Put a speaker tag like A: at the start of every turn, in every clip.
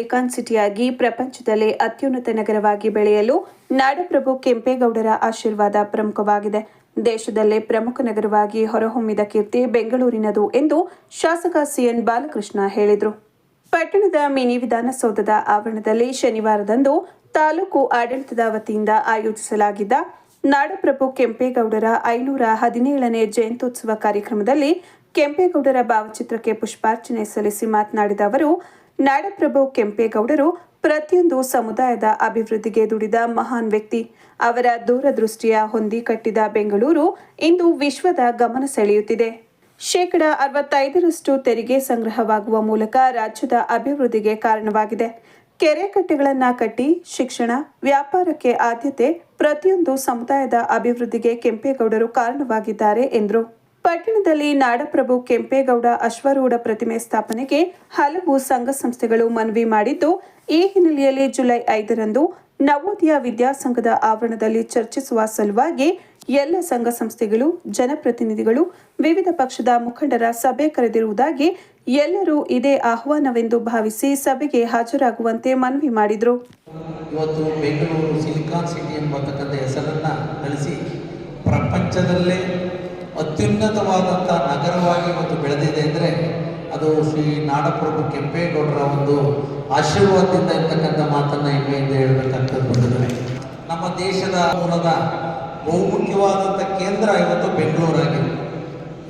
A: Silicon ಸಿಟಿಯಾಗಿ ಪ್ರಪಂಚದಲ್ಲೇ ಅತ್ಯುನ್ನತ ನಗರವಾಗಿ ಬೆಳೆಯಲು ನಾಡಪ್ರಭು ಕೆಂಪೇಗೌಡರ ಆಶೀರ್ವಾದ ಪ್ರಮುಖವಾಗಿದೆ. ದೇಶದಲ್ಲೇ ಪ್ರಮುಖ ನಗರವಾಗಿ ಹೊರಹೊಮ್ಮಿದ ಕೀರ್ತಿ ಬೆಂಗಳೂರಿನದು ಎಂದು ಶಾಸಕ ಸಿಎನ್ ಬಾಲಕೃಷ್ಣ ಹೇಳಿದರು. ಪಟ್ಟಣದ ಮಿನಿ ವಿಧಾನಸೌಧದ ಆವರಣದಲ್ಲಿ ಶನಿವಾರದಂದು ತಾಲೂಕು ಆಡಳಿತದ ವತಿಯಿಂದ ಆಯೋಜಿಸಲಾಗಿದ್ದ ನಾಡಪ್ರಭು ಕೆಂಪೇಗೌಡರ 517ನೇ ಜಯಂತ್ಯೋತ್ಸವ ಕಾರ್ಯಕ್ರಮದಲ್ಲಿ ಕೆಂಪೇಗೌಡರ ಭಾವಚಿತ್ರಕ್ಕೆ ಪುಷ್ಪಾರ್ಚನೆ ಸಲ್ಲಿಸಿ ಮಾತನಾಡಿದ ಅವರು, ನಾಡಪ್ರಭು ಕೆಂಪೇಗೌಡರು ಪ್ರತಿಯೊಂದು ಸಮುದಾಯದ ಅಭಿವೃದ್ಧಿಗೆ ದುಡಿದ ಮಹಾನ್ ವ್ಯಕ್ತಿ. ಅವರ ದೂರದೃಷ್ಟಿಯ ಹೊಂದಿ ಕಟ್ಟಿದ ಬೆಂಗಳೂರು ಇಂದು ವಿಶ್ವದ ಗಮನ ಸೆಳೆಯುತ್ತಿದೆ. 65% ತೆರಿಗೆ ಸಂಗ್ರಹವಾಗುವ ಮೂಲಕ ರಾಜ್ಯದ ಅಭಿವೃದ್ಧಿಗೆ ಕಾರಣವಾಗಿದೆ. ಕೆರೆ ಕಟ್ಟೆಗಳನ್ನು ಕಟ್ಟಿ ಶಿಕ್ಷಣ, ವ್ಯಾಪಾರಕ್ಕೆ ಆದ್ಯತೆ, ಪ್ರತಿಯೊಂದು ಸಮುದಾಯದ ಅಭಿವೃದ್ಧಿಗೆ ಕೆಂಪೇಗೌಡರು ಕಾರಣವಾಗಿದ್ದಾರೆ ಎಂದರು. ಪಟ್ಟಣದಲ್ಲಿ ನಾಡಪ್ರಭು ಕೆಂಪೇಗೌಡ ಅಶ್ವಾರೂಢ ಪ್ರತಿಮೆ ಸ್ಥಾಪನೆಗೆ ಹಲವು ಸಂಘ ಸಂಸ್ಥೆಗಳು ಮನವಿ ಮಾಡಿದ್ದು, ಈ ಹಿನ್ನೆಲೆಯಲ್ಲಿ ಜುಲೈ 5ರಂದು ನವೋದಯ ವಿದ್ಯಾಸಂಘದ ಆವರಣದಲ್ಲಿ ಚರ್ಚಿಸುವ ಸಲುವಾಗಿ ಎಲ್ಲ ಸಂಘ ಸಂಸ್ಥೆಗಳು, ಜನಪ್ರತಿನಿಧಿಗಳು, ವಿವಿಧ ಪಕ್ಷದ ಮುಖಂಡರ ಸಭೆ ಕರೆದಿರುವುದಾಗಿ, ಎಲ್ಲರೂ ಇದೇ ಆಹ್ವಾನವೆಂದು ಭಾವಿಸಿ ಸಭೆಗೆ ಹಾಜರಾಗುವಂತೆ ಮನವಿ ಮಾಡಿದರು.
B: ಇವತ್ತು ಬೆಂಗಳೂರು ಸಿಲಿಕಾನ್ ಸಿಟಿ ಎಂಬತಕ್ಕಂಥ ಹೆಸರನ್ನು ಗಳಿಸಿ ಪ್ರಪಂಚದಲ್ಲೇ ಅತ್ಯುನ್ನತವಾದಂಥ ನಗರವಾಗಿ ಇವತ್ತು ಬೆಳೆದಿದೆ ಅಂದರೆ ಅದು ಶ್ರೀ ನಾಡಪ್ರಭು ಕೆಂಪೇಗೌಡರ ಒಂದು ಆಶೀರ್ವಾದದಿಂದ ಇರ್ತಕ್ಕಂಥ ಮಾತನ್ನು ಹೆಮ್ಮೆಯಿಂದ ಹೇಳಬೇಕಂತ ಬಂದಿದ್ದಾರೆ. ನಮ್ಮ ದೇಶದ ಮೂಲದ ಬಹುಮುಖ್ಯವಾದಂಥ ಕೇಂದ್ರ ಇವತ್ತು ಬೆಂಗಳೂರಾಗಿದೆ.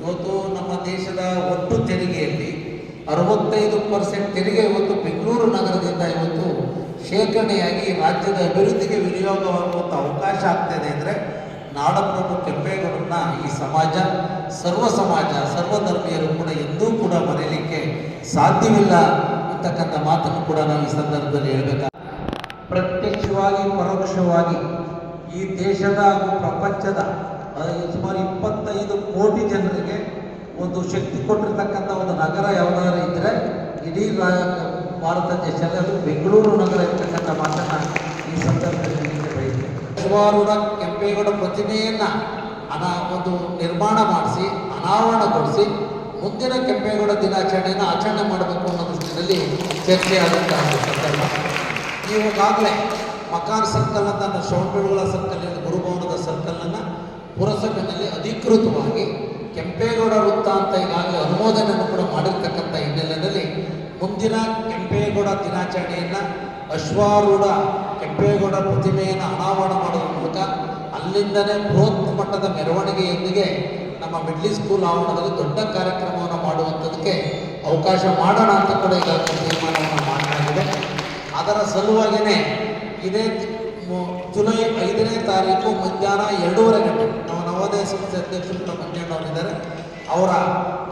B: ಇವತ್ತು ನಮ್ಮ ದೇಶದ ಒಟ್ಟು ತೆರಿಗೆಯಲ್ಲಿ 65% ತೆರಿಗೆ ಇವತ್ತು ಬೆಂಗಳೂರು ನಗರದಿಂದ ಇವತ್ತು ಶೇಖರಣೆಯಾಗಿ ರಾಜ್ಯದ ಅಭಿವೃದ್ಧಿಗೆ ವಿನಿಯೋಗವಾಗುವಂಥ ಅವಕಾಶ ಆಗ್ತಾಯಿದೆ ಅಂದರೆ ನಾಡಪ್ರಭು ಕೆಂಪೇಗೌಡರನ್ನ ಈ ಸಮಾಜ, ಸರ್ವ ಸಮಾಜ, ಸರ್ವಧರ್ಮೀಯರು ಕೂಡ ಎಂದೂ ಕೂಡ ಮರೆಯಲಿಕ್ಕೆ ಸಾಧ್ಯವಿಲ್ಲ ಅಂತಕ್ಕಂಥ ಮಾತನ್ನು ಕೂಡ ನಾವು ಈ ಸಂದರ್ಭದಲ್ಲಿ ಹೇಳಬೇಕಾಗ, ಪ್ರತ್ಯಕ್ಷವಾಗಿ ಪರೋಕ್ಷವಾಗಿ ಈ ದೇಶದ ಹಾಗೂ ಪ್ರಪಂಚದ ಸುಮಾರು 25 ಕೋಟಿ ಜನರಿಗೆ ಒಂದು ಶಕ್ತಿ ಕೊಟ್ಟಿರ್ತಕ್ಕಂಥ ಒಂದು ನಗರ ಯಾವುದಾದ್ರು ಇದ್ದರೆ ಇಡೀ ಭಾರತ ದೇಶದಲ್ಲಿ ಅದು ಬೆಂಗಳೂರು ನಗರ ಇರ್ತಕ್ಕಂಥ ಮಾತನ್ನು ಈ ಸಂದರ್ಭದಲ್ಲಿ ಬಯಸ್ತೇನೆ. ಅಶ್ವಾರೂಢ ಕೆಂಪೇಗೌಡ ಪ್ರತಿಮೆಯನ್ನು ಒಂದು ನಿರ್ಮಾಣ ಮಾಡಿಸಿ ಅನಾವರಣಗೊಳಿಸಿ ಮುಂದಿನ ಕೆಂಪೇಗೌಡ ದಿನಾಚರಣೆಯನ್ನು ಆಚರಣೆ ಮಾಡಬೇಕು ಅನ್ನೋ ದೃಷ್ಟಿಯಲ್ಲಿ ಚರ್ಚೆ ಆದಂತಹ ಸಂದರ್ಭ. ಈಗಾಗಲೇ ಮಕಾನ್ ಸರ್ಕಲ್ ಅಂತ ಶ್ರವಣಬೆಳಗೊಳ ಸರ್ಕಲ್ ಗುರುಭವನದ ಸರ್ಕಲನ್ನು ಪುರಸಭೆಯಲ್ಲಿ ಅಧಿಕೃತವಾಗಿ ಕೆಂಪೇಗೌಡ ವೃತ್ತ ಅಂತ ಈಗಾಗಲೇ ಅನುಮೋದನೆಯನ್ನು ಕೂಡ ಮಾಡಿರ್ತಕ್ಕಂಥ ಹಿನ್ನೆಲೆಯಲ್ಲಿ ಮುಂದಿನ ಕೆಂಪೇಗೌಡ ದಿನಾಚರಣೆಯನ್ನು ಅಶ್ವಾರೂಢ ಕೆಂಪೇಗೌಡ ಪ್ರತಿಮೆಯನ್ನು ಅನಾವರಣ ಮಾಡೋದ್ರ ಮೂಲಕ ಅಲ್ಲಿಂದಲೇ ಬೃಹತ್ ಮಟ್ಟದ ಮೆರವಣಿಗೆಯೊಂದಿಗೆ ನಮ್ಮ ಮಿಡ್ಲಿ ಸ್ಕೂಲ್ ಆವರಣದಲ್ಲಿ ದೊಡ್ಡ ಕಾರ್ಯಕ್ರಮವನ್ನು ಮಾಡುವಂಥದ್ದಕ್ಕೆ ಅವಕಾಶ ಮಾಡೋಣ ಅಂತ ಕೂಡ ಈಗಾಗಲೇ ತೀರ್ಮಾನವನ್ನು ಮಾಡಲಾಗಿದೆ. ಅದರ ಸಲುವಾಗಿಯೇ ಇದೇ ಜುಲೈ 5ನೇ ತಾರೀಕು ಮಧ್ಯಾಹ್ನ 2:30 ಗಂಟೆ ನಮ್ಮ ನವೋದಯ ಸಂಸ್ಥೆ ಅಧ್ಯಕ್ಷರು ಮಂಜಣ್ಣವರಿದ್ದಾರೆ. ಅವರ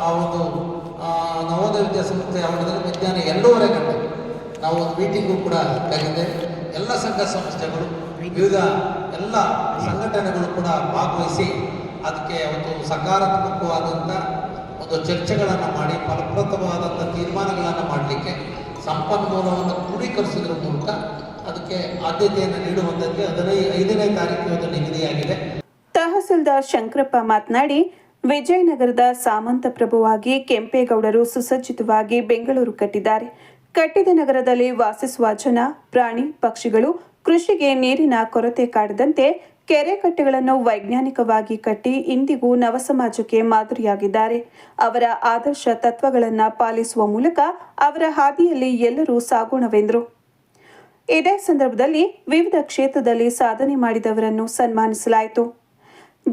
B: ಆ ಒಂದು ನವೋದಯ ವಿದ್ಯಾಸಂಸ್ಥೆ ಆವರಣದಲ್ಲಿ ಮಧ್ಯಾಹ್ನ 2:30 ಗಂಟೆ ನಾವು ಒಂದು ಮೀಟಿಂಗು ಕೂಡ ಕರೆದಿದೆ. ಎಲ್ಲ ಸಂಘ ಸಂಸ್ಥೆಗಳು, ವಿವಿಧ ಎಲ್ಲ ಸಂಘಟನೆಗಳು ಕೂಡ ಭಾಗವಹಿಸಿ ಅದಕ್ಕೆ ಒಂದು ಸಕಾರಾತ್ಮಕವಾದಂಥ ಒಂದು ಚರ್ಚೆಗಳನ್ನು ಮಾಡಿ ಫಲಪ್ರದವಾದಂಥ ತೀರ್ಮಾನಗಳನ್ನು ಮಾಡಲಿಕ್ಕೆ ಸಂಪನ್ಮೂಲವನ್ನು ಕ್ರೋಢೀಕರಿಸೋದ್ರ ಮೂಲಕ ಅದಕ್ಕೆ ಆದ್ಯತೆಯನ್ನು ನೀಡುವಂಥದ್ದು 5ನೇ ತಾರೀಕು ನಿಗದಿಯಾಗಿದೆ.
A: ತಹಸೀಲ್ದಾರ್ ಶಂಕರಪ್ಪ ಮಾತನಾಡಿ, ವಿಜಯನಗರದ ಸಾಮಂತ ಪ್ರಭುವಾಗಿ ಕೆಂಪೇಗೌಡರು ಸುಸಜ್ಜಿತವಾಗಿ ಬೆಂಗಳೂರು ಕಟ್ಟಿದ್ದಾರೆ. ಕಟ್ಟಿದ ನಗರದಲ್ಲಿ ವಾಸಿಸುವ ಜನ, ಪ್ರಾಣಿ, ಪಕ್ಷಿಗಳು, ಕೃಷಿಗೆ ನೀರಿನ ಕೊರತೆ ಕಾಡದಂತೆ ಕೆರೆ ಕಟ್ಟೆಗಳನ್ನು ವೈಜ್ಞಾನಿಕವಾಗಿ ಕಟ್ಟಿ ಇಂದಿಗೂ ನವ ಸಮಾಜಕ್ಕೆ ಮಾದರಿಯಾಗಿದ್ದಾರೆ. ಅವರ ಆದರ್ಶ ತತ್ವಗಳನ್ನು ಪಾಲಿಸುವ ಮೂಲಕ ಅವರ ಹಾದಿಯಲ್ಲಿ ಎಲ್ಲರೂ ಸಾಗೋಣವೆಂದರು. ಇದೇ ಸಂದರ್ಭದಲ್ಲಿ ವಿವಿಧ ಕ್ಷೇತ್ರದಲ್ಲಿ ಸಾಧನೆ ಮಾಡಿದವರನ್ನು ಸನ್ಮಾನಿಸಲಾಯಿತು.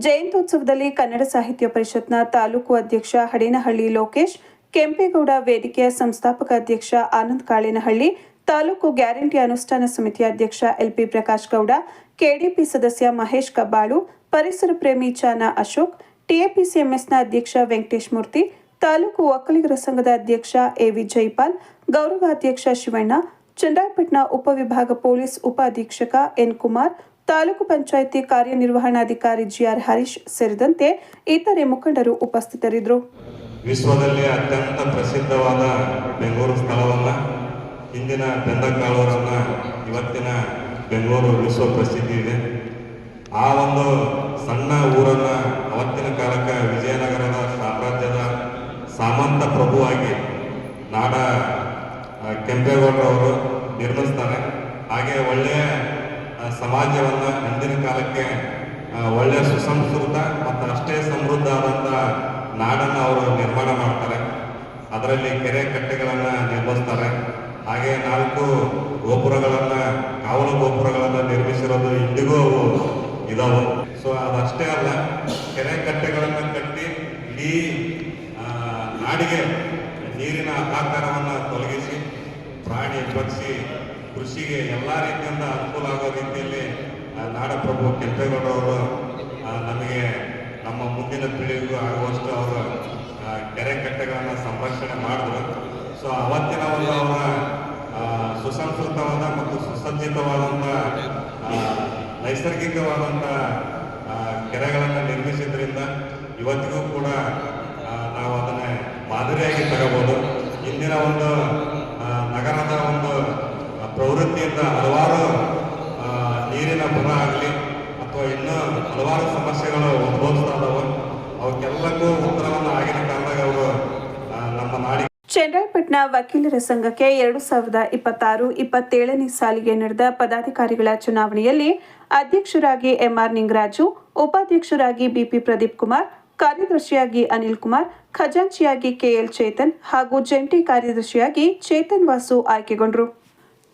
A: ಜಯಂತ್ಯೋತ್ಸವದಲ್ಲಿ ಕನ್ನಡ ಸಾಹಿತ್ಯ ಪರಿಷತ್ನ ತಾಲೂಕು ಅಧ್ಯಕ್ಷ ಹಡೇನಹಳ್ಳಿ ಲೋಕೇಶ್, ಕೆಂಪೇಗೌಡ ವೇದಿಕೆಯ ಸಂಸ್ಥಾಪಕ ಅಧ್ಯಕ್ಷ ಆನಂದ್ ಕಾಳೇನಹಳ್ಳಿ, ತಾಲೂಕು ಗ್ಯಾರಂಟಿ ಅನುಷ್ಠಾನ ಸಮಿತಿಯ ಅಧ್ಯಕ್ಷ ಎಲ್ಪಿ ಪ್ರಕಾಶ್ ಗೌಡ, ಕೆಡಿಪಿ ಸದಸ್ಯ ಮಹೇಶ್ ಕಬ್ಬಾಳು, ಪರಿಸರ ಪ್ರೇಮಿ ಚಾನ ಅಶೋಕ್, ಟಿಎಪಿಸಿಎಂಎಸ್ನ ಅಧ್ಯಕ್ಷ ವೆಂಕಟೇಶ್ ಮೂರ್ತಿ, ತಾಲೂಕು ಒಕ್ಕಲಿಗರ ಸಂಘದ ಅಧ್ಯಕ್ಷ ಎವಿ ಜೈಪಾಲ್, ಗೌರವಾಧ್ಯಕ್ಷ ಶಿವಣ್ಣ, ಚನ್ನರಾಯಪಟ್ಟಣ ಉಪವಿಭಾಗ ಪೊಲೀಸ್ ಉಪ ಅಧೀಕ್ಷಕ ಎನ್ ಕುಮಾರ್, ತಾಲೂಕು ಪಂಚಾಯಿತಿ ಕಾರ್ಯನಿರ್ವಹಣಾಧಿಕಾರಿ ಜಿಆರ್ ಹರೀಶ್ ಸೇರಿದಂತೆ ಇತರೆ ಮುಖಂಡರು ಉಪಸ್ಥಿತರಿದ್ದರು.
C: ವಿಶ್ವದಲ್ಲಿ ಅತ್ಯಂತ ಪ್ರಸಿದ್ಧವಾದ ಬೆಂಗಳೂರು ಸ್ಥಳವನ್ನು, ಹಿಂದಿನ ಬೆಂದಕಾಳೂರನ್ನು ಇವತ್ತಿನ ಬೆಂಗಳೂರು ವಿಶ್ವ ಪ್ರಸಿದ್ಧಿ ಇದೆ. ಆ ಒಂದು ಸಣ್ಣ ಊರನ್ನು ಅವತ್ತಿನ ಕಾಲಕ್ಕೆ ವಿಜಯನಗರದ ಸಾಮ್ರಾಜ್ಯದ ಸಾಮಂತ ಪ್ರಭುವಾಗಿ ನಾಡ ಕೆಂಪೇಗೌಡರವರು ನಿರ್ಮಿಸ್ತಾರೆ. ಹಾಗೆ ಒಳ್ಳೆಯ ಸಮಾಜವನ್ನು ಹಿಂದಿನ ಕಾಲಕ್ಕೆ ಒಳ್ಳೆಯ ಸುಸಂಸ್ಕೃತ ಮತ್ತು ಅಷ್ಟೇ ಸಮೃದ್ಧ ಆದಂಥ ನಾಡನ್ನು ಅವರು ನಿರ್ಮಾಣ ಮಾಡ್ತಾರೆ. ಅದರಲ್ಲಿ ಕೆರೆ ಕಟ್ಟೆಗಳನ್ನು ನಿರ್ಮಿಸ್ತಾರೆ. ಹಾಗೆ 4 ಗೋಪುರಗಳನ್ನು, ಕಾವಲು ಗೋಪುರಗಳನ್ನು ನಿರ್ಮಿಸಿರೋದು ಇಂದಿಗೂ ಅವು ಇದಾವೆ. ಸೊ ಅದಷ್ಟೇ ಅಲ್ಲ, ಕೆರೆ ಕಟ್ಟೆಗಳನ್ನು ಕಟ್ಟಿ ಇಡೀ ನಾಡಿಗೆ ನೀರಿನ ಹಾಹಾಕಾರವನ್ನು ತೊಲಗಿಸಿ ಪ್ರಾಣಿ ಪಕ್ಷಿ ಕೃಷಿಗೆ ಎಲ್ಲ ರೀತಿಯಿಂದ ಅನುಕೂಲ ಆಗೋ ರೀತಿಯಲ್ಲಿ ನಾಡಪ್ರಭು ಕೆಂಪೇಗೌಡರವರು ನಮಗೆ ನಮ್ಮ ಮುಂದಿನ ಪೀಳಿಗೆಗೂ ಆಗುವಷ್ಟು ಅವರು ಕೆರೆ ಕಟ್ಟೆಗಳನ್ನು ಸಂರಕ್ಷಣೆ ಮಾಡಿದ್ರು. ಸೊ ಅವತ್ತಿನ ಒಂದು ಅವರ ಸುಸಂಸ್ಕೃತವಾದ ಮತ್ತು ಸುಸಜ್ಜಿತವಾದಂಥ ನೈಸರ್ಗಿಕವಾದಂಥ ಕೆರೆಗಳನ್ನು ನಿರ್ಮಿಸಿದ್ರಿಂದ ಇವತ್ತಿಗೂ ಕೂಡ ನಾವು ಅದನ್ನು ಮಾದರಿಯಾಗಿ ತಗೋಬೋದು. ಇಂದಿನ ಒಂದು ನಗರದ ಒಂದು ಪ್ರವೃತ್ತಿಯಿಂದ ಹಲವಾರು ನೀರಿನ ಬರ ಆಗಲಿ ಅಥವಾ ಇನ್ನೂ ಹಲವಾರು ಸಮಸ್ಯೆಗಳು ಉದ್ಭವಿಸ್ತಾ ಇದಾವೆ. ಅವಕ್ಕೆಲ್ಲಕ್ಕೂ ಉತ್ತರವನ್ನು ಆಗಿನ ಕಾಲದಾಗ ಅವರು ನಮ್ಮ ನಾಡಿಗೆ.
A: ಚನ್ನರಾಯಪಟ್ಟಣ ವಕೀಲರ ಸಂಘಕ್ಕೆ 2026-27ನೇ ಸಾಲಿಗೆ ನಡೆದ ಪದಾಧಿಕಾರಿಗಳ ಚುನಾವಣೆಯಲ್ಲಿ ಅಧ್ಯಕ್ಷರಾಗಿ ಎಂಆರ್ ನಿಂಗರಾಜು, ಉಪಾಧ್ಯಕ್ಷರಾಗಿ ಬಿಪಿ ಪ್ರದೀಪ್ ಕುಮಾರ್, ಕಾರ್ಯದರ್ಶಿಯಾಗಿ ಅನಿಲ್ ಕುಮಾರ್, ಖಜಾಂಚಿಯಾಗಿ ಕೆಎಲ್ ಚೇತನ್ ಹಾಗೂ ಜಂಟಿ ಕಾರ್ಯದರ್ಶಿಯಾಗಿ ಚೇತನ್ ವಾಸು ಆಯ್ಕೆಗೊಂಡರು.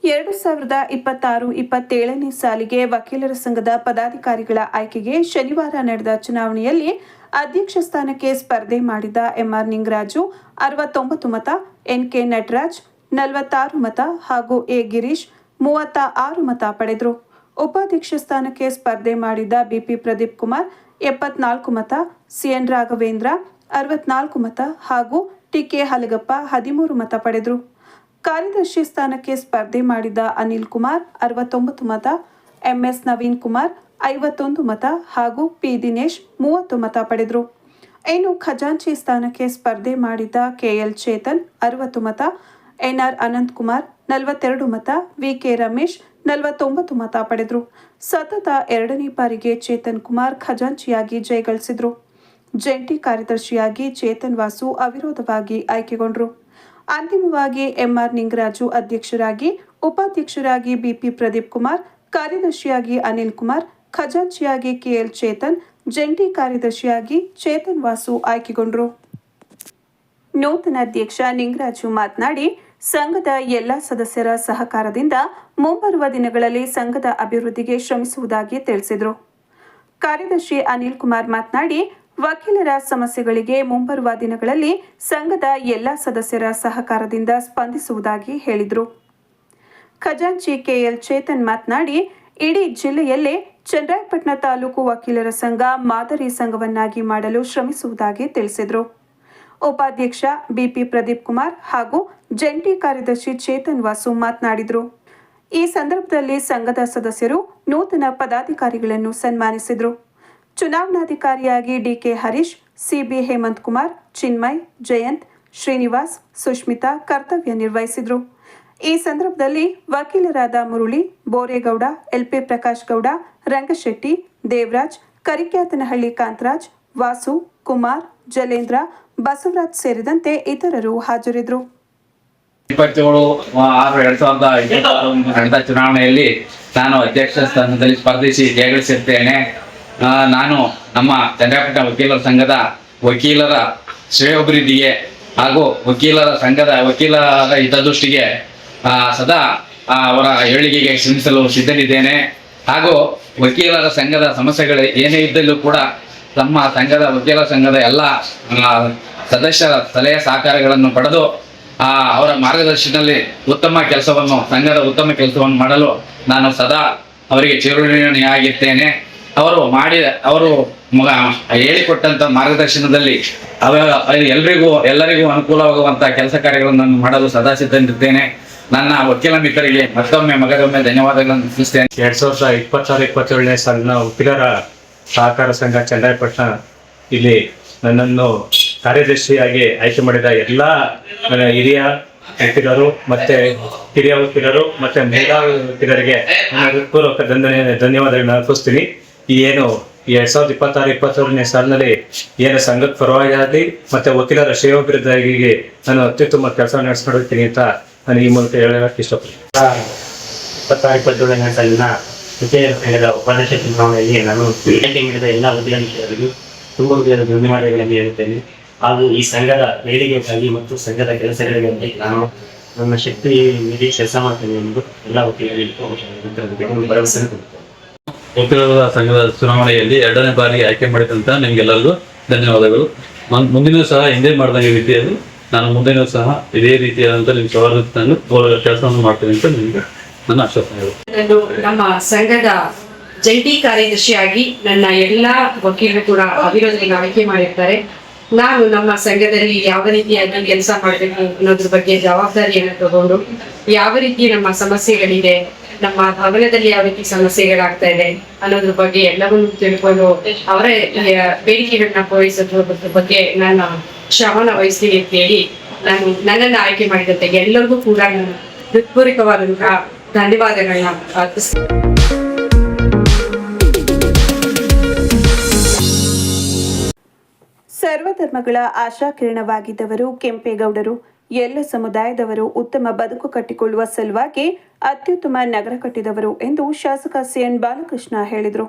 A: 2026-27ನೇ ಸಾಲಿಗೆ ವಕೀಲರ ಸಂಘದ ಪದಾಧಿಕಾರಿಗಳ ಆಯ್ಕೆಗೆ ಶನಿವಾರ ನಡೆದ ಚುನಾವಣೆಯಲ್ಲಿ ಅಧ್ಯಕ್ಷ ಸ್ಥಾನಕ್ಕೆ ಸ್ಪರ್ಧೆ ಮಾಡಿದ ಎಂಆರ್ ನಿಂಗರಾಜು 69 ಮತ, ಎನ್ಕೆ ನಟರಾಜ್ 46 ಮತ ಹಾಗೂ ಎ ಗಿರೀಶ್ 36 ಮತ ಪಡೆದರು. ಉಪಾಧ್ಯಕ್ಷ ಸ್ಥಾನಕ್ಕೆ ಸ್ಪರ್ಧೆ ಮಾಡಿದ ಬಿಪಿ ಪ್ರದೀಪ್ ಕುಮಾರ್ 74 ಮತ, ಸಿಎನ್ ರಾಘವೇಂದ್ರ 64 ಮತ ಹಾಗೂ ಟಿಕೆ ಹಲಗಪ್ಪ 13 ಮತ ಪಡೆದರು. ಕಾರ್ಯದರ್ಶಿ ಸ್ಥಾನಕ್ಕೆ ಸ್ಪರ್ಧೆ ಮಾಡಿದ ಅನಿಲ್ ಕುಮಾರ್ 69 ಮತ, ಎಂಎಸ್ ನವೀನ್ ಕುಮಾರ್ 51 ಮತ ಹಾಗೂ ಪಿ ದಿನೇಶ್ 30 ಮತ ಪಡೆದರು. ಇನ್ನು ಖಜಾಂಚಿ ಸ್ಥಾನಕ್ಕೆ ಸ್ಪರ್ಧೆ ಮಾಡಿದ ಕೆಎಲ್ ಚೇತನ್ 60 ಮತ, ಎನ್ಆರ್ ಅನಂತ್ ಕುಮಾರ್ 42 ಮತ, ವಿಕೆ ರಮೇಶ್ 49 ಮತ ಪಡೆದರು. ಸತತ 2ನೇ ಬಾರಿಗೆ ಚೇತನ್ ಕುಮಾರ್ ಖಜಾಂಚಿಯಾಗಿ ಜಯಗಳಿಸಿದರು. ಜಂಟಿ ಕಾರ್ಯದರ್ಶಿಯಾಗಿ ಚೇತನ್ ವಾಸು ಅವಿರೋಧವಾಗಿ ಆಯ್ಕೆಗೊಂಡರು. ಅಂತಿಮವಾಗಿ ಎಂಆರ್ ನಿಂಗರಾಜು ಅಧ್ಯಕ್ಷರಾಗಿ, ಉಪಾಧ್ಯಕ್ಷರಾಗಿ ಬಿಪಿ ಪ್ರದೀಪ್ ಕುಮಾರ್, ಕಾರ್ಯದರ್ಶಿಯಾಗಿ ಅನಿಲ್ ಕುಮಾರ್, ಖಜಾಂಚಿಯಾಗಿ ಕೆಎಲ್ ಚೇತನ್, ಜಂಟಿ ಕಾರ್ಯದರ್ಶಿಯಾಗಿ ಚೇತನ್ ವಾಸು ಆಯ್ಕೆಗೊಂಡರು. ನೂತನ ಅಧ್ಯಕ್ಷ ನಿಂಗರಾಜು ಮಾತನಾಡಿ, ಸಂಘದ ಎಲ್ಲ ಸದಸ್ಯರ ಸಹಕಾರದಿಂದ ಮುಂಬರುವ ದಿನಗಳಲ್ಲಿ ಸಂಘದ ಅಭಿವೃದ್ಧಿಗೆ ಶ್ರಮಿಸುವುದಾಗಿ ತಿಳಿಸಿದರು. ಕಾರ್ಯದರ್ಶಿ ಅನಿಲ್ ಕುಮಾರ್ ಮಾತನಾಡಿ, ವಕೀಲರ ಸಮಸ್ಯೆಗಳಿಗೆ ಮುಂಬರುವ ದಿನಗಳಲ್ಲಿ ಸಂಘದ ಎಲ್ಲ ಸದಸ್ಯರ ಸಹಕಾರದಿಂದ ಸ್ಪಂದಿಸುವುದಾಗಿ ಹೇಳಿದರು. ಖಜಾಂಚಿ ಕೆಎಲ್ ಚೇತನ್ ಮಾತನಾಡಿ, ಇಡೀ ಜಿಲ್ಲೆಯಲ್ಲೇ ಚನ್ನರಾಯಪಟ್ಟಣ ತಾಲೂಕು ವಕೀಲರ ಸಂಘ ಮಾದರಿ ಸಂಘವನ್ನಾಗಿ ಮಾಡಲು ಶ್ರಮಿಸುವುದಾಗಿ ತಿಳಿಸಿದರು. ಉಪಾಧ್ಯಕ್ಷ ಬಿಪಿ ಪ್ರದೀಪ್ ಕುಮಾರ್ ಹಾಗೂ ಜಂಟಿ ಕಾರ್ಯದರ್ಶಿ ಚೇತನ್ ವಾಸು ಮಾತನಾಡಿದರು. ಈ ಸಂದರ್ಭದಲ್ಲಿ ಸಂಘದ ಸದಸ್ಯರು ನೂತನ ಪದಾಧಿಕಾರಿಗಳನ್ನು ಸನ್ಮಾನಿಸಿದರು. ಚುನಾವಣಾಧಿಕಾರಿಯಾಗಿ ಡಿಕೆ ಹರೀಶ್, ಸಿಬಿ ಹೇಮಂತ್ ಕುಮಾರ್, ಚಿನ್ಮಯ್, ಜಯಂತ್, ಶ್ರೀನಿವಾಸ್, ಸುಷ್ಮಿತಾ ಕರ್ತವ್ಯ ನಿರ್ವಹಿಸಿದರು. ಈ ಸಂದರ್ಭದಲ್ಲಿ ವಕೀಲರಾದ ಮುರುಳಿ, ಬೋರೇಗೌಡ, ಎಲ್ಪಿ ಪ್ರಕಾಶ್ ಗೌಡ, ರಂಗಶೆಟ್ಟಿ, ದೇವರಾಜ್, ಕರಿಕ್ಯಾತನಹಳ್ಳಿ ಕಾಂತರಾಜ್, ವಾಸು, ಕುಮಾರ್, ಜಲೇಂದ್ರ, ಬಸವರಾಜ್ ಸೇರಿದಂತೆ ಇತರರು ಹಾಜರಿದ್ದರು.
D: 27/6/2026 ನಡೆದ ಚುನಾವಣೆಯಲ್ಲಿ ನಾನು ಅಧ್ಯಕ್ಷ ಸ್ಥಾನದಲ್ಲಿ ಸ್ಪರ್ಧಿಸಿ ಜಯಗಳಿಸಿರ್ತೇನೆ. ನಾನು ನಮ್ಮ ಚನ್ನರಾಯಪಟ್ಟಣ ವಕೀಲರ ಸಂಘದ ವಕೀಲರ ಶ್ರೇಯೋಭಿವೃದ್ಧಿಗೆ ಹಾಗೂ ವಕೀಲರ ಸಂಘದ ವಕೀಲರ ಹಿತದೃಷ್ಟಿಗೆ ಸದಾ ಅವರ ಏಳಿಗೆಗೆ ಶ್ರಮಿಸಲು ಸಿದ್ಧನಿದ್ದೇನೆ. ಹಾಗೂ ವಕೀಲರ ಸಂಘದ ಸಮಸ್ಯೆಗಳು ಏನೇ ಇದ್ದಲ್ಲೂ ಕೂಡ ನಮ್ಮ ಸಂಘದ ವಕೀಲರ ಸಂಘದ ಎಲ್ಲ ಸದಸ್ಯರ ಸಲಹೆ ಸಹಕಾರಗಳನ್ನು ಪಡೆದು ಅವರ ಮಾರ್ಗದರ್ಶನದಲ್ಲಿ ಸಂಘದ ಉತ್ತಮ ಕೆಲಸವನ್ನು ಮಾಡಲು ನಾನು ಸದಾ ಅವರಿಗೆ ಚಿರಋಣಿಯಾಗಿರ್ತೇನೆ. ಅವರು ಹೇಳಿಕೊಟ್ಟಂತ ಮಾರ್ಗದರ್ಶನದಲ್ಲಿ ಎಲ್ಲರಿಗೂ ಅನುಕೂಲವಾಗುವಂತಹ ಕೆಲಸ ಕಾರ್ಯಗಳನ್ನು ಮಾಡಲು ಸದಾ ಸಿದ್ಧನಿರ್ತೇನೆ. ನನ್ನ ವಕೀಲ ಮಿತ್ರರಿಗೆ ಮತ್ತೊಮ್ಮೆ ಧನ್ಯವಾದಗಳನ್ನು ತಿಳಿಸ್ತೇನೆ.
E: 2026-27ನೇ ಸಾಲಿನ ವಕೀಲರ ಸಹಕಾರ ಸಂಘ ಚನ್ನರಾಯಪಟ್ಟಣ ಇಲ್ಲಿ ನನ್ನನ್ನು ಕಾರ್ಯದರ್ಶಿಯಾಗಿ ಆಯ್ಕೆ ಮಾಡಿದ ಎಲ್ಲ ಹಿರಿಯ ವಕೀಲರು ಮತ್ತೆ ಹಿರಿಯ ವಕೀಲರು ಮತ್ತೆ ಮಹಿಳಾ ವಕೀಲರಿಗೆ ಪೂರ್ವಕ ಧನ್ಯವಾದಗಳನ್ನು ಅರ್ಪಿಸ್ತೀನಿ. ಈ 2026-27ನೇ ಸಾಲಿನಲ್ಲಿ ಏನು ಸಂಘದ ಪರವಾಗಿ ಆಗಲಿ ಮತ್ತೆ ವಕೀಲರ ಶ್ರೇಯೋಭಿವೃದ್ಧಿಗೆ ನಾನು ಅತ್ಯುತ್ತಮ ಕೆಲಸ ನಡೆಸ್ಕೊಡ್ತೀನಿ ಅಂತ ನಾನು ಈ ಮೂಲಕ ಹೇಳಕ್ಕೆ ಇಷ್ಟಪಡ್ತೀನಿ.
F: 26-27ನೇ ಸಾಲಿನ ವಿಜಯ ಸಂಘದ ಉಪಾಧ್ಯಕ್ಷ ಚುನಾವಣೆಯಲ್ಲಿ ನಾನು ಆಯ್ಕೆ ಮಾಡಿದ ಎಲ್ಲ ಉದ್ಯಮಿಗಳು ತುಂಬ ಧನ್ಯವಾದಗಳನ್ನು ಹೇಳುತ್ತೇನೆ. ಹಾಗೂ ಈ ಸಂಘದ ಏಳಿಗೆಗಾಗಿ ಮತ್ತು ಸಂಘದ ಕೆಲಸಗಳಿಗಾಗಿ ನಾನು ನನ್ನ ಶಕ್ತಿ ಮೀರಿ ಕೆಲಸ ಮಾಡ್ತೇನೆ ಎಂದು ಎಲ್ಲ ವಕೀಲರಿಗೆ ಭರವಸೆ ಕೊಡುತ್ತೇನೆ.
G: ವಕೀಲರ ಸಂಘದ ಚುನಾವಣೆಯಲ್ಲಿ 2ನೇ ಬಾರಿಗೆ ಆಯ್ಕೆ ಮಾಡಿದಂತ ನಿಮ್ಗೆಲ್ಲರಿಗೂ ಧನ್ಯವಾದಗಳು. ಮುಂದಿನ ಸಹ ಹಿಂದೆ ಮಾಡಿದಂಗೆ ರೀತಿಯಲ್ಲಿ ನಾನು ಮುಂದಿನ ಸಹ ಇದೇ ರೀತಿಯಾದಂಥ ನಿಮ್ಮ ಸವಾಲು ಕೆಲಸವನ್ನು ಮಾಡ್ತೇನೆ ಅಂತ ನಿಮಗೆ ನನ್ನ ಆಶ್ವಾಸನೆ.
H: ನಾನು ನಮ್ಮ ಸಂಘದ ಜಂಟಿ ಕಾರ್ಯದರ್ಶಿಯಾಗಿ ನನ್ನ ಎಲ್ಲ ವಕೀಲರು ಕೂಡ ಅಭಿವೃದ್ಧಿಗೆ ಆಯ್ಕೆ ಮಾಡಿರ್ತಾರೆ. ನಾನು ನಮ್ಮ ಸಂಘದಲ್ಲಿ ಯಾವ ರೀತಿಯಾಗಿ ಕೆಲಸ ಮಾಡಬೇಕು ಅನ್ನೋದ್ರ ಬಗ್ಗೆ ಜವಾಬ್ದಾರಿಯನ್ನು ತಗೊಂಡು ಯಾವ ರೀತಿ ನಮ್ಮ ಸಮಸ್ಯೆಗಳಿದೆ, ನಮ್ಮ ಭವನದಲ್ಲಿ ಯಾವ ರೀತಿ ಸಮಸ್ಯೆಗಳಾಗ್ತಾ ಇದೆ ಅನ್ನೋದ್ರ ಬಗ್ಗೆ ಎಲ್ಲವನ್ನೂ ತಿಳ್ಕೊಂಡು ಅವರ ಬೇಡಿಕೆಗಳನ್ನ ಪೂರೈಸೋದ್ರ ಬಗ್ಗೆ ನಾನು ಶ್ರಮನ ವಹಿಸ್ತೀನಿ ಅಂತ ಹೇಳಿ ನಾನು ನನ್ನನ್ನು ಆಯ್ಕೆ ಮಾಡಿದಂತೆ ಎಲ್ಲರಿಗೂ ಕೂಡ ನಾನು ಹೃತ್ಪೂರ್ವಕವಾದಂತಹ ಧನ್ಯವಾದಗಳನ್ನ ಅರ್ಪಿಸ್ತೀನಿ.
A: ಸರ್ವಧರ್ಮಗಳ ಆಶಾಕಿರಣವಾಗಿದ್ದವರು ಕೆಂಪೇಗೌಡರು. ಎಲ್ಲ ಸಮುದಾಯದವರು ಉತ್ತಮ ಬದುಕು ಕಟ್ಟಿಕೊಳ್ಳುವ ಸಲುವಾಗಿ ಅತ್ಯುತ್ತಮ ನಗರ ಕಟ್ಟಿದವರು ಎಂದು ಶಾಸಕ ಸಿಎನ್ ಬಾಲಕೃಷ್ಣ ಹೇಳಿದರು.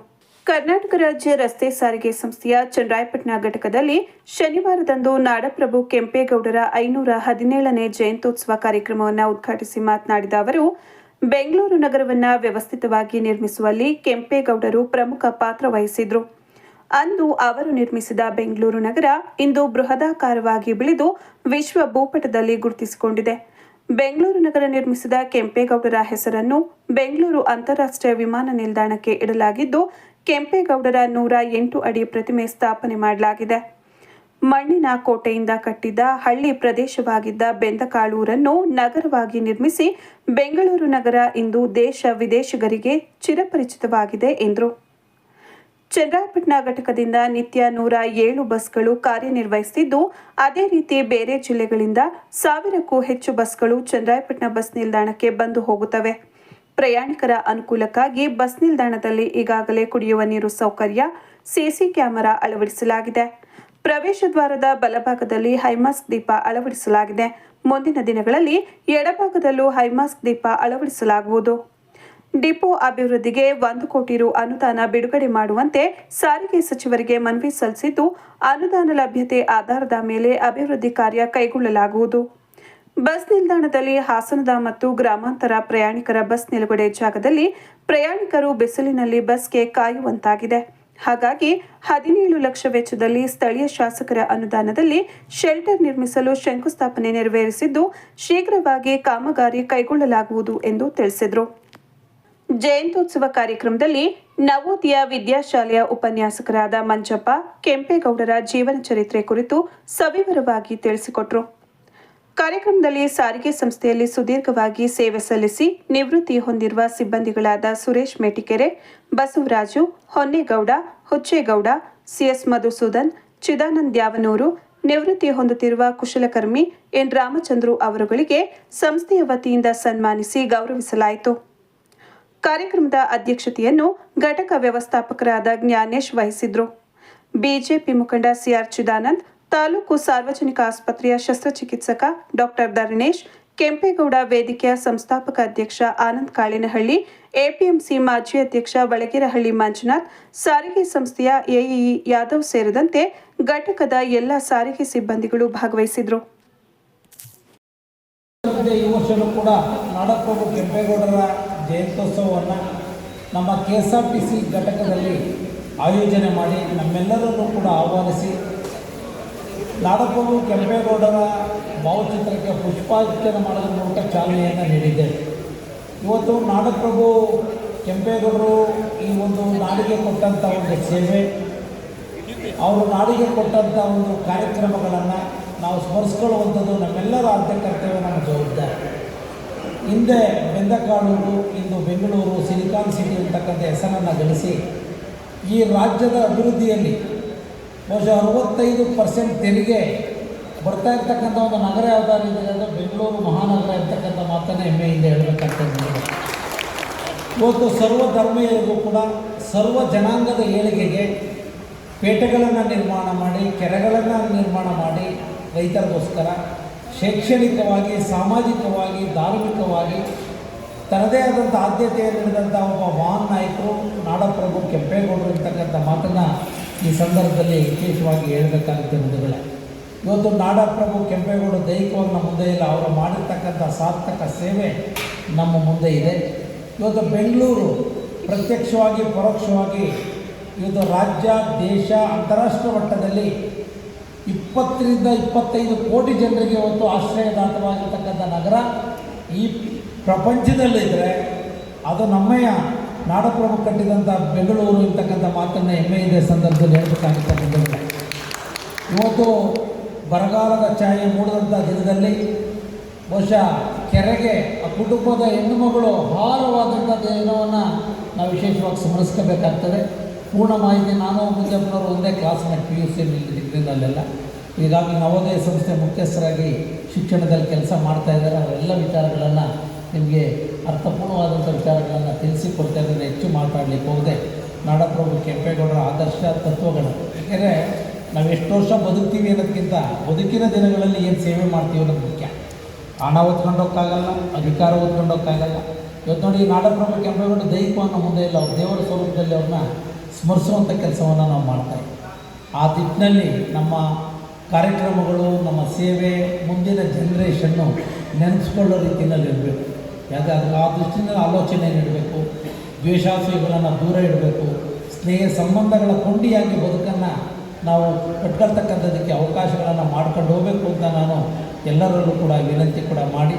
A: ಕರ್ನಾಟಕ ರಾಜ್ಯ ರಸ್ತೆ ಸಾರಿಗೆ ಸಂಸ್ಥೆಯ ಚನ್ನರಾಯಪಟ್ಟಣ ಘಟಕದಲ್ಲಿ ಶನಿವಾರದಂದು ನಾಡಪ್ರಭು ಕೆಂಪೇಗೌಡರ 517ನೇ ಜಯಂತ್ಯೋತ್ಸವ ಕಾರ್ಯಕ್ರಮವನ್ನು ಉದ್ಘಾಟಿಸಿ ಮಾತನಾಡಿದ ಅವರು, ಬೆಂಗಳೂರು ನಗರವನ್ನು ವ್ಯವಸ್ಥಿತವಾಗಿ ನಿರ್ಮಿಸುವಲ್ಲಿ ಕೆಂಪೇಗೌಡರು ಪ್ರಮುಖ ಪಾತ್ರ ವಹಿಸಿದ್ರು. ಅಂದು ಅವರು ನಿರ್ಮಿಸಿದ ಬೆಂಗಳೂರು ನಗರ ಇಂದು ಬೃಹದಾಕಾರವಾಗಿ ಬೆಳೆದು ವಿಶ್ವ ಭೂಪಟದಲ್ಲಿ ಗುರುತಿಸಿಕೊಂಡಿದೆ. ಬೆಂಗಳೂರು ನಗರ ನಿರ್ಮಿಸಿದ ಕೆಂಪೇಗೌಡರ ಹೆಸರನ್ನು ಬೆಂಗಳೂರು ಅಂತಾರಾಷ್ಟ್ರೀಯ ವಿಮಾನ ನಿಲ್ದಾಣಕ್ಕೆ ಇಡಲಾಗಿದ್ದು, ಕೆಂಪೇಗೌಡರ 108 ಅಡಿ ಪ್ರತಿಮೆ ಸ್ಥಾಪನೆ ಮಾಡಲಾಗಿದೆ. ಮಣ್ಣಿನ ಕೋಟೆಯಿಂದ ಕಟ್ಟಿದ್ದ ಹಳ್ಳಿ ಪ್ರದೇಶವಾಗಿದ್ದ ಬೆಂದಕಾಳೂರನ್ನು ನಗರವಾಗಿ ನಿರ್ಮಿಸಿ ಬೆಂಗಳೂರು ನಗರ ಇಂದು ದೇಶ ವಿದೇಶಿಗರಿಗೆ ಚಿರಪರಿಚಿತವಾಗಿದೆ ಎಂದರು. ಚನ್ನರಾಯಪಟ್ಟಣ ಘಟಕದಿಂದ ನಿತ್ಯ 107 ಬಸ್ಗಳು ಕಾರ್ಯನಿರ್ವಹಿಸುತ್ತಿದ್ದು, ಅದೇ ರೀತಿ ಬೇರೆ ಜಿಲ್ಲೆಗಳಿಂದ 1000ಕ್ಕೂ ಹೆಚ್ಚು ಬಸ್ಗಳು ಚನ್ನರಾಯಪಟ್ಟಣ ಬಸ್ ನಿಲ್ದಾಣಕ್ಕೆ ಬಂದು ಹೋಗುತ್ತವೆ. ಪ್ರಯಾಣಿಕರ ಅನುಕೂಲಕ್ಕಾಗಿ ಬಸ್ ನಿಲ್ದಾಣದಲ್ಲಿ ಈಗಾಗಲೇ ಕುಡಿಯುವ ನೀರು ಸೌಕರ್ಯ, ಸಿಸಿ ಕ್ಯಾಮೆರಾ ಅಳವಡಿಸಲಾಗಿದೆ. ಪ್ರವೇಶ ದ್ವಾರದ ಬಲಭಾಗದಲ್ಲಿ ಹೈಮಾಸ್ಕ್ ದೀಪ ಅಳವಡಿಸಲಾಗಿದೆ. ಮುಂದಿನ ದಿನಗಳಲ್ಲಿ ಎಡಭಾಗದಲ್ಲೂ ಹೈಮಾಸ್ಕ್ ದೀಪ ಅಳವಡಿಸಲಾಗುವುದು. ಡಿಪೋ ಅಭಿವೃದ್ಧಿಗೆ 1 ಕೋಟಿ ರು ಅನುದಾನ ಬಿಡುಗಡೆ ಮಾಡುವಂತೆ ಸಾರಿಗೆ ಸಚಿವರಿಗೆ ಮನವಿ ಸಲ್ಲಿಸಿದ್ದು, ಅನುದಾನ ಲಭ್ಯತೆ ಆಧಾರದ ಮೇಲೆ ಅಭಿವೃದ್ಧಿ ಕಾರ್ಯ ಕೈಗೊಳ್ಳಲಾಗುವುದು. ಬಸ್ ನಿಲ್ದಾಣದಲ್ಲಿ ಹಾಸನದ ಮತ್ತು ಗ್ರಾಮಾಂತರ ಪ್ರಯಾಣಿಕರ ಬಸ್ ನಿಲುಗಡೆ ಜಾಗದಲ್ಲಿ ಪ್ರಯಾಣಿಕರು ಬಿಸಿಲಿನಲ್ಲಿ ಬಸ್ಗೆ ಕಾಯುವಂತಾಗಿದೆ. ಹಾಗಾಗಿ 17 ಲಕ್ಷ ವೆಚ್ಚದಲ್ಲಿ ಸ್ಥಳೀಯ ಶಾಸಕರ ಅನುದಾನದಲ್ಲಿ ಶೆಲ್ಟರ್ ನಿರ್ಮಿಸಲು ಶಂಕುಸ್ಥಾಪನೆ ನೆರವೇರಿಸಿದ್ದು, ಶೀಘ್ರವಾಗಿ ಕಾಮಗಾರಿ ಕೈಗೊಳ್ಳಲಾಗುವುದು ಎಂದು ತಿಳಿಸಿದರು. ಜಯಂತ್ಯೋತ್ಸವ ಕಾರ್ಯಕ್ರಮದಲ್ಲಿ ನವೋದಯ ವಿದ್ಯಾಶಾಲೆಯ ಉಪನ್ಯಾಸಕರಾದ ಮಂಜಪ್ಪ ಕೆಂಪೇಗೌಡರ ಜೀವನ ಚರಿತ್ರೆ ಕುರಿತು ಸವಿವರವಾಗಿ ತಿಳಿಸಿಕೊಟ್ಟರು. ಕಾರ್ಯಕ್ರಮದಲ್ಲಿ ಸಾರಿಗೆ ಸಂಸ್ಥೆಯಲ್ಲಿ ಸುದೀರ್ಘವಾಗಿ ಸೇವೆ ಸಲ್ಲಿಸಿ ನಿವೃತ್ತಿ ಹೊಂದಿರುವ ಸಿಬ್ಬಂದಿಗಳಾದ ಸುರೇಶ್ ಮೇಟಿಕೆರೆ, ಬಸವರಾಜು, ಹೊನ್ನೇಗೌಡ, ಹುಚ್ಚೇಗೌಡ, ಸಿಎಸ್ ಮಧುಸೂದನ್, ಚಿದಾನಂದ್ ದ್ಯಾವನೂರು, ನಿವೃತ್ತಿ ಹೊಂದುತ್ತಿರುವ ಕುಶಲಕರ್ಮಿ ಎನ್ ರಾಮಚಂದ್ರು ಅವರುಗಳಿಗೆ ಸಂಸ್ಥೆಯ ವತಿಯಿಂದ ಸನ್ಮಾನಿಸಿ ಗೌರವಿಸಲಾಯಿತು. ಕಾರ್ಯಕ್ರಮದ ಅಧ್ಯಕ್ಷತೆಯನ್ನು ಘಟಕ ವ್ಯವಸ್ಥಾಪಕರಾದ ಜ್ಞಾನೇಶ್ ವಹಿಸಿದ್ರು. ಬಿಜೆಪಿ ಮುಖಂಡ ಸಿಆರ್ ಚಿದಾನಂದ್, ತಾಲೂಕು ಸಾರ್ವಜನಿಕ ಆಸ್ಪತ್ರೆಯ ಶಸ್ತ್ರಚಿಕಿತ್ಸಕ ಡಾಕ್ಟರ್ ಧರಣೇಶ್, ಕೆಂಪೇಗೌಡ ವೇದಿಕೆಯ ಸಂಸ್ಥಾಪಕ ಅಧ್ಯಕ್ಷ ಆನಂದ್ ಕಾಳಿನಹಳ್ಳಿ, ಎಪಿಎಂಸಿ ಮಾಜಿ ಅಧ್ಯಕ್ಷ ಬಳಗೆರಹಳ್ಳಿ ಮಂಜುನಾಥ್, ಸಾರಿಗೆ ಸಂಸ್ಥೆಯ ಎಇಇ ಯಾದವ್ ಸೇರಿದಂತೆ ಘಟಕದ ಎಲ್ಲ ಸಾರಿಗೆ ಸಿಬ್ಬಂದಿಗಳು ಭಾಗವಹಿಸಿದ್ರು.
I: ಈ ವರ್ಷವೂ ಕೂಡ ನಾಡಪ್ರಭು ಕೆಂಪೇಗೌಡರ ಜಯಂತ್ಯೋತ್ಸವವನ್ನು ನಮ್ಮ KSRTC ಘಟಕದಲ್ಲಿ ಆಯೋಜನೆ ಮಾಡಿ ನಮ್ಮೆಲ್ಲರನ್ನು ಕೂಡ ಆಹ್ವಾನಿಸಿ ನಾಡಪ್ರಭು ಕೆಂಪೇಗೌಡರ ಭಾವಚಿತ್ರಕ್ಕೆ ಪುಷ್ಪಾರ್ಚನೆ ಮಾಡೋದ್ರ ಮೂಲಕ ಚಾಲನೆಯನ್ನು ನೀಡಿದ್ದೇವೆ. ಇವತ್ತು ನಾಡಪ್ರಭು ಕೆಂಪೇಗೌಡರು ಈ ಒಂದು ನಾಡಿಗೆ ಕೊಟ್ಟಂಥ ಒಂದು ಸೇವೆ, ಅವರು ನಾಡಿಗೆ ಕೊಟ್ಟಂಥ ಒಂದು ಕಾರ್ಯಕ್ರಮಗಳನ್ನು ನಾವು ಸ್ಮರಿಸ್ಕೊಳ್ಳುವಂಥದ್ದು ನಮ್ಮೆಲ್ಲರ ಆದ್ಯ ಕರ್ತವ್ಯ, ನಮ್ಮ ಜವಾಬ್ದಾರಿ. ಹಿಂದೆ ಬೆಂದಕಾಳೂರು, ಇಂದು ಬೆಂಗಳೂರು ಸಿಲಿಕಾನ್ ಸಿಟಿ ಅಂತಕ್ಕಂಥ ಹೆಸರನ್ನು ಗಳಿಸಿ ಈ ರಾಜ್ಯದ ಅಭಿವೃದ್ಧಿಯಲ್ಲಿ ಬಹುಶಃ 65% ತೆರಿಗೆ ಬರ್ತಾ ಇರ್ತಕ್ಕಂಥ ಒಂದು ನಗರ ಯಾವುದಾದ್ರು ಇದೆ ಅಂದರೆ ಬೆಂಗಳೂರು ಮಹಾನಗರ ಇರ್ತಕ್ಕಂಥ ಮಾತನ್ನು ಹೆಮ್ಮೆಯಿಂದ ಹೇಳಬೇಕಾಗ್ತದೆ. ಇವತ್ತು ಸರ್ವ ಧರ್ಮೀಯರಿಗೂ ಕೂಡ ಸರ್ವ ಜನಾಂಗದ ಏಳಿಗೆಗೆ ಪೇಟೆಗಳನ್ನು ನಿರ್ಮಾಣ ಮಾಡಿ, ಕೆರೆಗಳನ್ನು ನಿರ್ಮಾಣ ಮಾಡಿ ರೈತರಿಗೋಸ್ಕರ ಶೈಕ್ಷಣಿಕವಾಗಿ, ಸಾಮಾಜಿಕವಾಗಿ, ಧಾರ್ಮಿಕವಾಗಿ ತನ್ನದೇ ಆದಂಥ ಆದ್ಯತೆಯನ್ನು ನೀಡಿದಂಥ ಒಬ್ಬ ಮಹಾನ್ ನಾಯಕರು ನಾಡಪ್ರಭು ಕೆಂಪೇಗೌಡರು ಇರ್ತಕ್ಕಂಥ ಮಾತನ್ನು ಈ ಸಂದರ್ಭದಲ್ಲಿ ವಿಶೇಷವಾಗಿ ಹೇಳಬೇಕಾಗುತ್ತೆ ಬಂಧುಗಳೇ. ಇವತ್ತು ನಾಡಪ್ರಭು ಕೆಂಪೇಗೌಡರು ದೈಹಿಕವಾಗಿ ನಮ್ಮ ಮುಂದೆ ಇಲ್ಲ, ಅವರು ಮಾಡಿರ್ತಕ್ಕಂಥ ಸಾರ್ಥಕ ಸೇವೆ ನಮ್ಮ ಮುಂದೆ ಇದೆ. ಇವತ್ತು ಬೆಂಗಳೂರು ಪ್ರತ್ಯಕ್ಷವಾಗಿ ಪರೋಕ್ಷವಾಗಿ ಇವತ್ತು ರಾಜ್ಯ, ದೇಶ, ಅಂತಾರಾಷ್ಟ್ರೀಯ ಮಟ್ಟದಲ್ಲಿ 20 ರಿಂದ 25 ಕೋಟಿ ಜನರಿಗೆ ಇವತ್ತು ಆಶ್ರಯದಾತವಾಗಿರ್ತಕ್ಕಂಥ ನಗರ ಈ ಪ್ರಪಂಚದಲ್ಲಿದ್ದರೆ ಅದು ನಮ್ಮಯ್ಯ ನಾಡಪ್ರಭು ಕಟ್ಟಿದಂಥ ಬೆಂಗಳೂರು ಇರ್ತಕ್ಕಂಥ ಮಾತನ್ನು ಹೆಮ್ಮೆಯಿದೆ ಸಂದರ್ಭದಲ್ಲಿ ಹೇಳಬೇಕಾಗುತ್ತೆ ಬಂಧುಗಳೇ. ಇವತ್ತು ಬರಗಾಲದ ಛಾಯೆ ಮೂಡಿದಂಥ ದಿನದಲ್ಲಿ ಬಹುಶಃ ಕೆರೆಗೆ ಆ ಕುಟುಂಬದ ಹೆಣ್ಣುಮಗಳು ಆಹಾರವಾದಂಥ ದಿನವನ್ನು ನಾವು ವಿಶೇಷವಾಗಿ ಸ್ಮರಿಸ್ಕೋಬೇಕಾಗ್ತದೆ. ಪೂರ್ಣ ಮಾಹಿತಿ ನಾನು ಮುಂಜಾನವರು ಒಂದೇ ಕ್ಲಾಸ್ಮೇಟ್ PUC ಡಿಗ್ರಿನಲ್ಲೆಲ್ಲ ಈಗಾಗಲೇ ನವೋದಯ ಸಂಸ್ಥೆ ಮುಖ್ಯಸ್ಥರಾಗಿ ಶಿಕ್ಷಣದಲ್ಲಿ ಕೆಲಸ ಮಾಡ್ತಾಯಿದ್ದಾರೆ. ಅವರೆಲ್ಲ ವಿಚಾರಗಳನ್ನು ನಿಮಗೆ ಅರ್ಥಪೂರ್ಣವಾದಂಥ ವಿಚಾರಗಳನ್ನು ತಿಳಿಸಿಕೊಡ್ತಾ ಇದ್ದಾರೆ. ಹೆಚ್ಚು ಮಾತಾಡಲಿಕ್ಕೆ ಹೋಗದೆ ನಾಡಪ್ರಭು ಕೆಂಪೇಗೌಡರ ಆದರ್ಶ ತತ್ವಗಳು, ಯಾಕೆಂದರೆ ನಾವು ಎಷ್ಟು ವರ್ಷ ಬದುಕ್ತೀವಿ ಅನ್ನೋದಕ್ಕಿಂತ ಬದುಕಿನ ದಿನಗಳಲ್ಲಿ ಏನು ಸೇವೆ ಮಾಡ್ತೀವಿ ಅನ್ನೋದು ಮುಖ್ಯ. ಹಣ ಹೊತ್ಕೊಂಡೋಕ್ಕಾಗಲ್ಲ, ಅಧಿಕಾರ ಹೊತ್ಕೊಂಡೋಕ್ಕಾಗಲ್ಲ. ಇವತ್ತು ನೋಡಿ ನಾಡಪ್ರಭು ಕೆಂಪೇಗೌಡ ದೈಹಿಕವನ್ನು ಮುಂದೆ ಇಲ್ಲ, ಅವ್ರು ದೇವರ ಸ್ವರೂಪದಲ್ಲಿ ಅವ್ರನ್ನ ಸ್ಮರಿಸುವಂಥ ಕೆಲಸವನ್ನು ನಾವು ಮಾಡ್ತಾಯಿದ್ದೀವಿ. ಆ ದಿಟ್ಟಿನಲ್ಲಿ ನಮ್ಮ ಕಾರ್ಯಕ್ರಮಗಳು, ನಮ್ಮ ಸೇವೆ ಮುಂದಿನ ಜನ್ರೇಷನ್ನು ನೆನೆಸ್ಕೊಳ್ಳೋ ರೀತಿಯಲ್ಲಿ ಇರಬೇಕು. ಯಾಕಂದರೆ ಆ ದೃಷ್ಟಿನಲ್ಲಿ ಆಲೋಚನೆ ನೀಡಬೇಕು, ದ್ವೇಷಾಸೂಯೆಗಳನ್ನು ದೂರ ಇಡಬೇಕು, ಸ್ನೇಹ ಸಂಬಂಧಗಳ ಕೊಂಡಿಯಾಗಿ ಬದುಕನ್ನು ನಾವು ಕಟ್ಕೊಳ್ತಕ್ಕಂಥದ್ದಕ್ಕೆ ಅವಕಾಶಗಳನ್ನು ಮಾಡ್ಕೊಂಡು ಹೋಗಬೇಕು ಅಂತ ನಾನು ಎಲ್ಲರಲ್ಲೂ ಕೂಡ ವಿನಂತಿ ಕೂಡ ಮಾಡಿ